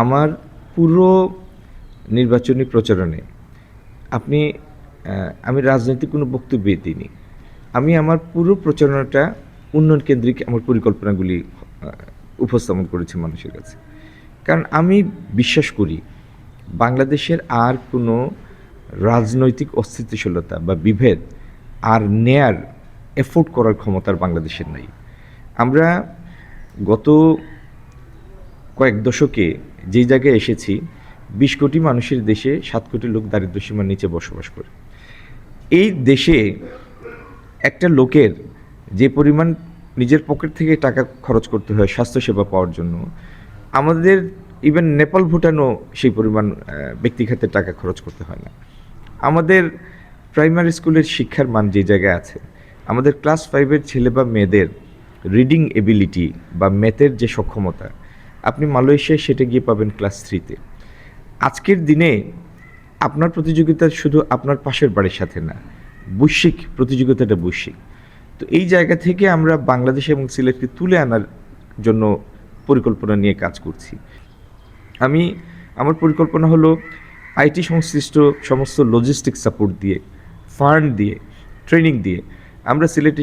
আমার পুরো নির্বাচনী প্রচারণে আপনি আমি রাজনৈতিক কোনো বক্তব্য দিইনি। আমি আমার পুরো প্রচারণাটা উন্নয়ন কেন্দ্রিক আমার পরিকল্পনাগুলি উপস্থাপন করেছি মানুষের কাছে। কারণ আমি বিশ্বাস করি বাংলাদেশের আর কোনো রাজনৈতিক অস্থিতিশীলতা বা বিভেদ আর নেয়ার এফোর্ড করার ক্ষমতা আর বাংলাদেশের নাই। আমরা গত কয়েক দশকে যেই জায়গায় এসেছি ২০ কোটি মানুষের দেশে ৭ কোটি লোক দারিদ্র্যসীমার নিচে বসবাস করে। এই দেশে একটা লোকের যে পরিমাণ নিজের পকেট থেকে টাকা খরচ করতে হয় স্বাস্থ্যসেবা পাওয়ার জন্য, আমাদের ইভেন নেপাল ভুটানও সেই পরিমাণ ব্যক্তিখাতে টাকা খরচ করতে হয় না। আমাদের প্রাইমারি স্কুলের শিক্ষার মান যে জায়গায় আছে, আমাদের ক্লাস 5-এর ছেলে বা মেয়েদের রিডিং এবিলিটি বা ম্যাথের যে সক্ষমতা, আপনি মালয়েশিয়ায় সেটা গিয়ে পাবেন ক্লাস 3-তে। আজকের দিনে আপনার প্রতিযোগিতা শুধু আপনার পাশের বাড়ির সাথে না, বৈশ্বিক প্রতিযোগিতাটা বৈশ্বিক। তো এই জায়গা থেকে আমরা বাংলাদেশ এবং সিলেটকে তুলে আনার জন্য পরিকল্পনা নিয়ে কাজ করছি। আমার পরিকল্পনা হলো আইটি সংশ্লিষ্ট সমস্ত লজিস্টিক সাপোর্ট দিয়ে, ফান্ড দিয়ে, ট্রেনিং দিয়ে আমরা সিলেটে